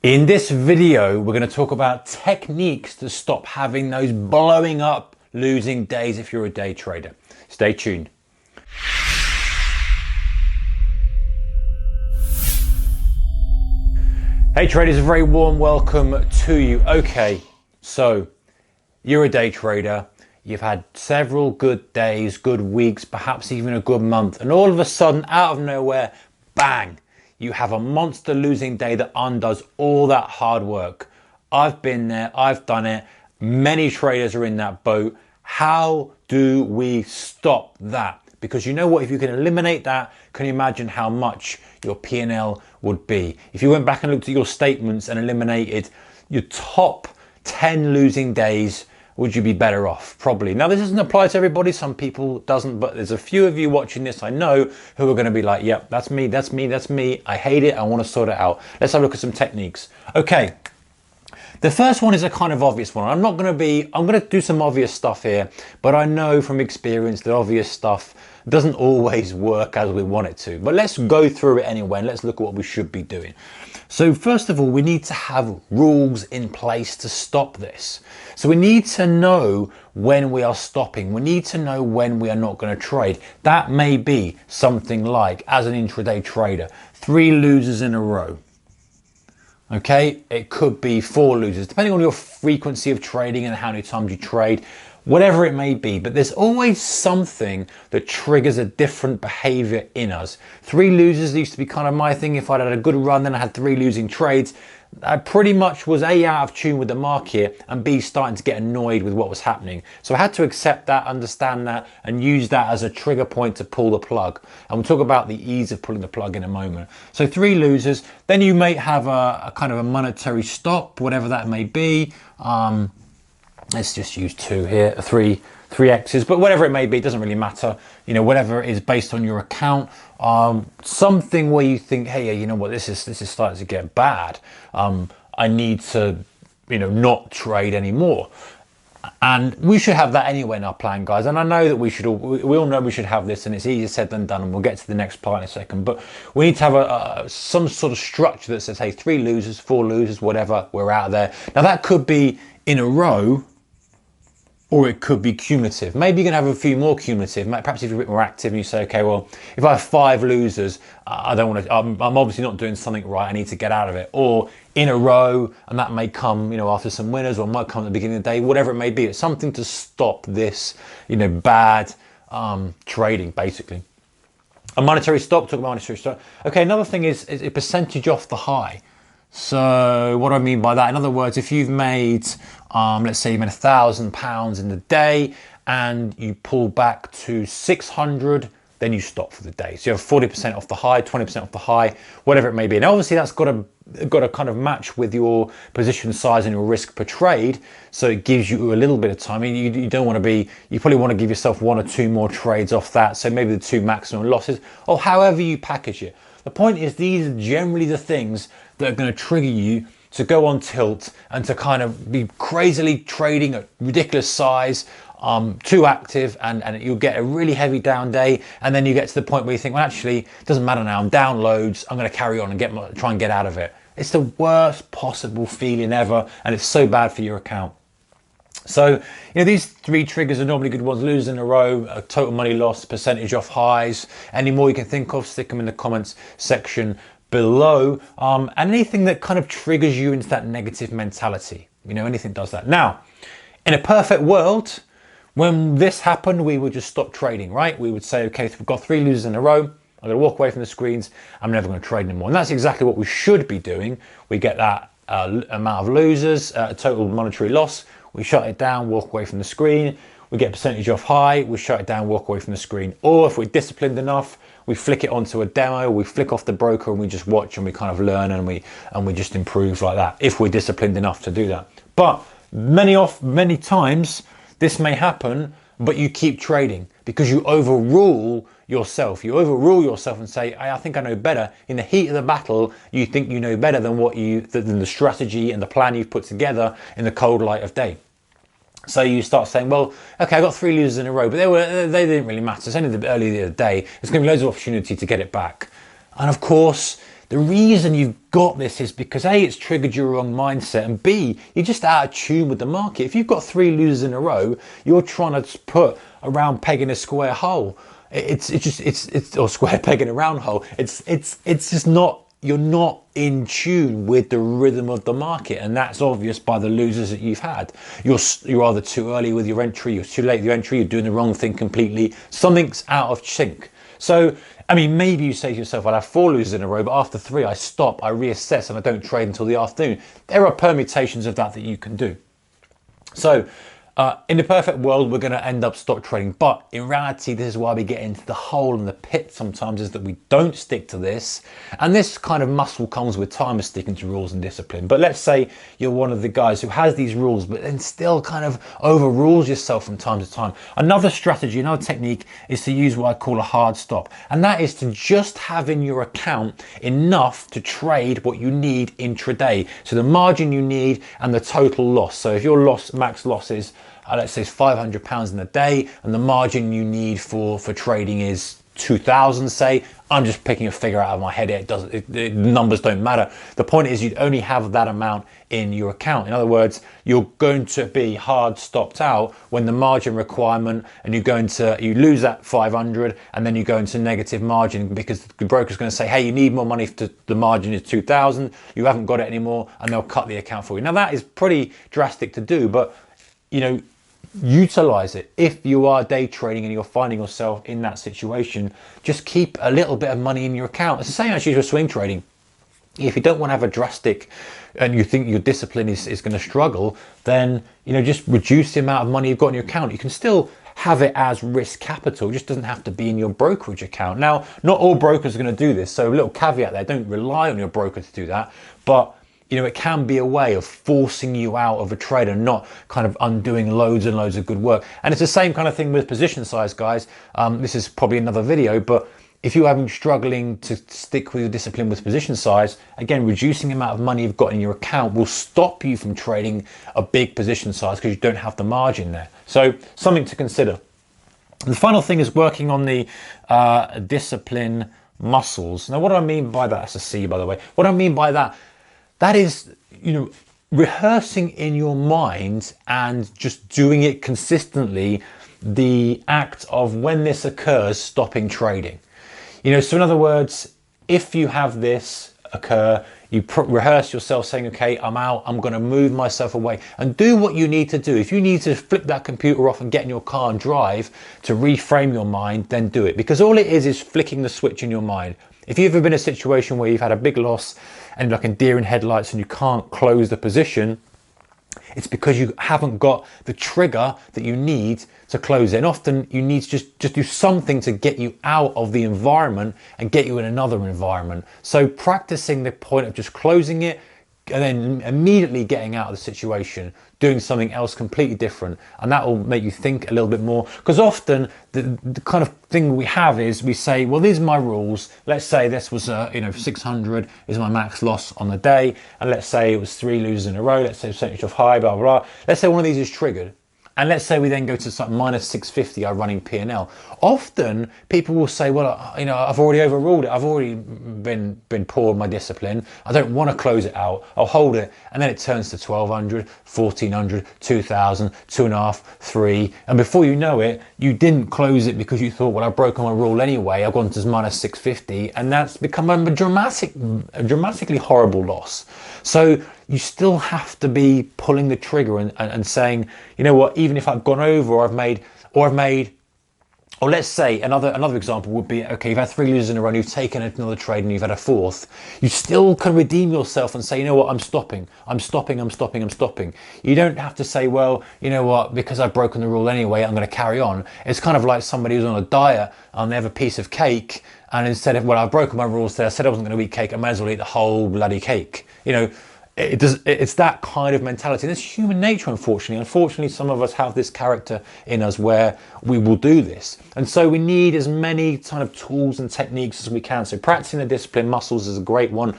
In this video, we're going to talk about techniques to stop having those blowing up losing days if you're a day trader. Stay tuned. Hey traders, a very warm welcome to you. Okay, so you're a day trader. You've had several good days, good weeks, perhaps even a good month. And all of a sudden, out of nowhere, bang, you have a monster losing day that undoes all that hard work. I've been there, I've done it. Many traders are in that boat. How do we stop that? Because you know what, if you can eliminate that, can you imagine how much your P&L would be? If you went back and looked at your statements and eliminated your top 10 losing days, would you be better off? Probably. Now, this doesn't apply to everybody. Some people doesn't, but there's a few of you watching this I know who are going to be like, yep, that's me, that's me, that's me. I hate it. I want to sort it out. Let's have a look at some techniques. Okay. The first one is a kind of obvious one. I'm going to do some obvious stuff here, but I know from experience that obvious stuff doesn't always work as we want it to. But let's go through it anyway and let's look at what we should be doing. So first of all, we need to have rules in place to stop this. So we need to know when we are stopping. We need to know when we are not going to trade. That may be something like, as an intraday trader, 3 losers in a row. Okay, it could be 4 losers, depending on your frequency of trading and how many times you trade, whatever it may be. But there's always something that triggers a different behavior in us. 3 losers used to be kind of my thing. If I'd had a good run, then I had 3 losing trades, I pretty much was A, out of tune with the market, and B, starting to get annoyed with what was happening. So I had to accept that, understand that, and use that as a trigger point to pull the plug. And we'll talk about the ease of pulling the plug in a moment. So 3 losers, then you may have a kind of a monetary stop, whatever that may be. Let's just use 2 here, 3 X's, but whatever it may be, it doesn't really matter. You know, whatever it is based on your account. Something where you think, hey, you know what, this is starting to get bad. I need to, not trade anymore. And we should have that anyway in our plan, guys. And I know that we all know we should have this, and it's easier said than done. And we'll get to the next part in a second. But we need to have some sort of structure that says, hey, 3 losers, 4 losers, whatever, we're out there. Now that could be in a row, or it could be cumulative. Maybe you're gonna have a few more cumulative. Perhaps if you're a bit more active and you say, okay, well, if I have 5 losers, I don't want to, I'm obviously not doing something right, I need to get out of it. Or in a row, and that may come, after some winners, or it might come at the beginning of the day, whatever it may be. It's something to stop this, bad trading, basically. A monetary stop, talk about monetary stop. Okay, another thing is a percentage off the high. So what do I mean by that? In other words, if you've made, let's say you made £1,000 in the day and you pull back to 600, then you stop for the day. So you have 40% off the high, 20% off the high, whatever it may be. And obviously that's got to kind of match with your position size and your risk per trade. So it gives you a little bit of time. I mean, you don't want to be, you probably want to give yourself 1 or 2 more trades off that. So maybe the 2 maximum losses, or however you package it. The point is, these are generally the things that are going to trigger you to go on tilt and to kind of be crazily trading at ridiculous size, too active, and you'll get a really heavy down day. And then you get to the point where you think, well, actually, it doesn't matter now. I'm down loads. I'm going to carry on and try and get out of it. It's the worst possible feeling ever, and it's so bad for your account. So, these 3 triggers are normally good ones. Losers in a row, a total money loss, percentage off highs. Any more you can think of, stick them in the comments section below. And anything that kind of triggers you into that negative mentality. Anything does that. Now, in a perfect world, when this happened, we would just stop trading, right? We would say, okay, if we've got 3 losers in a row, I'm going to walk away from the screens. I'm never going to trade anymore. And that's exactly what we should be doing. We get that amount of losers, total monetary loss. We shut it down, walk away from the screen. We get a percentage off high, we shut it down, walk away from the screen. Or if we're disciplined enough, we flick it onto a demo, we flick off the broker and we just watch and we kind of learn and we just improve like that, if we're disciplined enough to do that. But many times this may happen, but you keep trading because you overrule yourself. You overrule yourself and say, I think I know better. In the heat of the battle, you think you know better than than the strategy and the plan you've put together in the cold light of day. So you start saying, well, okay, I got 3 losers in a row, but they didn't really matter. It's only the early of the day. There's going to be loads of opportunity to get it back. And of course, The reason you've got this is because A, it's triggered your wrong mindset, and B, you're just out of tune with the market. If you've got 3 losers in a row, you're trying to put a round peg in a square hole. It's or square peg in a round hole. It's just not, you're not in tune with the rhythm of the market, and that's obvious by the losers that you've had. You're either too early with your entry, you're too late with your entry, you're doing the wrong thing completely. Something's out of sync. So, I mean, maybe you say to yourself, I'll have 4 losers in a row, but after 3, I stop, I reassess, and I don't trade until the afternoon. There are permutations of that you can do. So, in the perfect world, we're going to end up stock trading. But in reality, this is why we get into the hole and the pit sometimes, is that we don't stick to this. And this kind of muscle comes with time of sticking to rules and discipline. But let's say you're one of the guys who has these rules, but then still kind of overrules yourself from time to time. Another strategy, another technique is to use what I call a hard stop. And that is to just have in your account enough to trade what you need intraday. So the margin you need and the total loss. So if your max loss is, let's say, £500 in a day, and the margin you need for trading is 2,000, say. I'm just picking a figure out of my head. The numbers don't matter. The point is, you'd only have that amount in your account. In other words, you're going to be hard stopped out when the margin requirement, and you lose that 500, and then you go into negative margin because the broker's going to say, hey, you need more money, the margin is 2,000, you haven't got it anymore, and they'll cut the account for you. Now that is pretty drastic to do, but you know, utilize it. If you are day trading and you're finding yourself in that situation, just keep a little bit of money in your account. It's the same actually for swing trading. If you don't want to have a drastic, and you think your discipline is going to struggle, then just reduce the amount of money you've got in your account. You can still have it as risk capital, it just doesn't have to be in your brokerage account. Now, not all brokers are going to do this, so a little caveat there, don't rely on your broker to do that, but it can be a way of forcing you out of a trade and not kind of undoing loads and loads of good work. And it's the same kind of thing with position size, guys. This is probably another video, but if you're struggling to stick with your discipline with position size, again, reducing the amount of money you've got in your account will stop you from trading a big position size because you don't have the margin there. So something to consider. The final thing is working on the discipline muscles. Now, what do I mean by that? That's a C, by the way. What I mean by that is, rehearsing in your mind and just doing it consistently, the act of when this occurs, stopping trading. So in other words, if you have this occur, you rehearse yourself saying, okay, I'm out, I'm going to move myself away, and do what you need to do. If you need to flip that computer off and get in your car and drive to reframe your mind, then do it, because all it is flicking the switch in your mind. If you've ever been in a situation where you've had a big loss and like in deer in headlights and you can't close the position, it's because you haven't got the trigger that you need to close it. And often you need to just do something to get you out of the environment and get you in another environment. So practicing the point of just closing it and then immediately getting out of the situation, doing something else completely different, and that will make you think a little bit more. Because often the kind of thing we have is we say, well, these are my rules. Let's say this was 600 is my max loss on the day, and let's say it was 3 losers in a row. Let's say percentage of high, blah blah blah. Let's say one of these is triggered. And let's say we then go to something minus 650, our running P&L. Often people will say, well, I've already overruled it. I've already been poor in my discipline. I don't want to close it out. I'll hold it. And then it turns to 1200, 1400, 2000, 2.5, 3. And before you know it, you didn't close it because you thought, well, I've broken my rule anyway. I've gone to minus 650. And that's become a dramatically horrible loss. So you still have to be pulling the trigger and saying, you know what, even if I've gone over or let's say another example would be, okay, you've had 3 losers in a row, you've taken another trade and you've had a 4th. You still can redeem yourself and say, you know what, I'm stopping. You don't have to say, well, you know what, because I've broken the rule anyway, I'm going to carry on. It's kind of like somebody who's on a diet and they have a piece of cake, and instead of, well, I've broken my rules there, I said I wasn't going to eat cake, I may as well eat the whole bloody cake. It's that kind of mentality. That's human nature, unfortunately. Unfortunately, some of us have this character in us where we will do this. And so we need as many kind of tools and techniques as we can. So practicing the discipline muscles is a great one.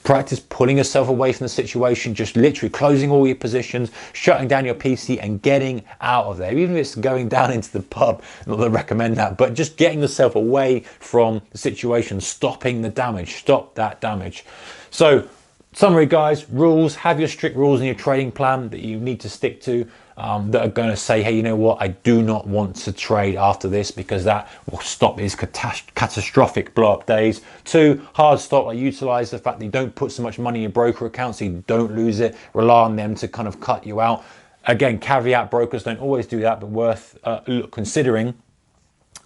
Practice pulling yourself away from the situation, just literally closing all your positions, shutting down your PC and getting out of there. Even if it's going down into the pub, not that I recommend that, but just getting yourself away from the situation, stopping the damage, stop that damage. So summary guys, rules, have your strict rules in your trading plan that you need to stick to, that are going to say, hey, you know what, I do not want to trade after this because that will stop these catastrophic blow up days. 2, hard stop, like utilize the fact that you don't put so much money in your broker account so you don't lose it, rely on them to kind of cut you out. Again, caveat, brokers don't always do that, but worth considering.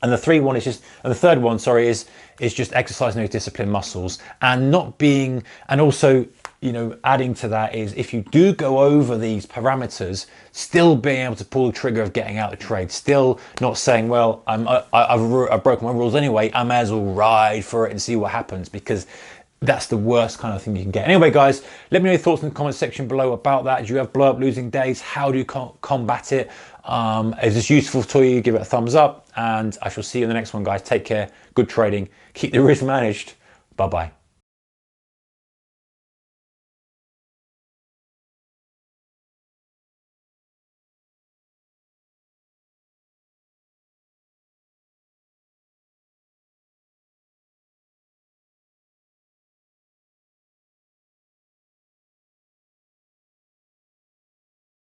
And the third one, is just exercising those discipline muscles and not being, and also, you know, adding to that is if you do go over these parameters, still being able to pull the trigger of getting out of the trade, still not saying, well, I've broken my rules anyway, I may as well ride for it and see what happens, because that's the worst kind of thing you can get. Anyway, guys, let me know your thoughts in the comment section below about that. Do you have blow up losing days? How do you combat it? Is this useful to you? Give it a thumbs up, and I shall see you in the next one, guys. Take care. Good trading. Keep the risk managed. Bye-bye.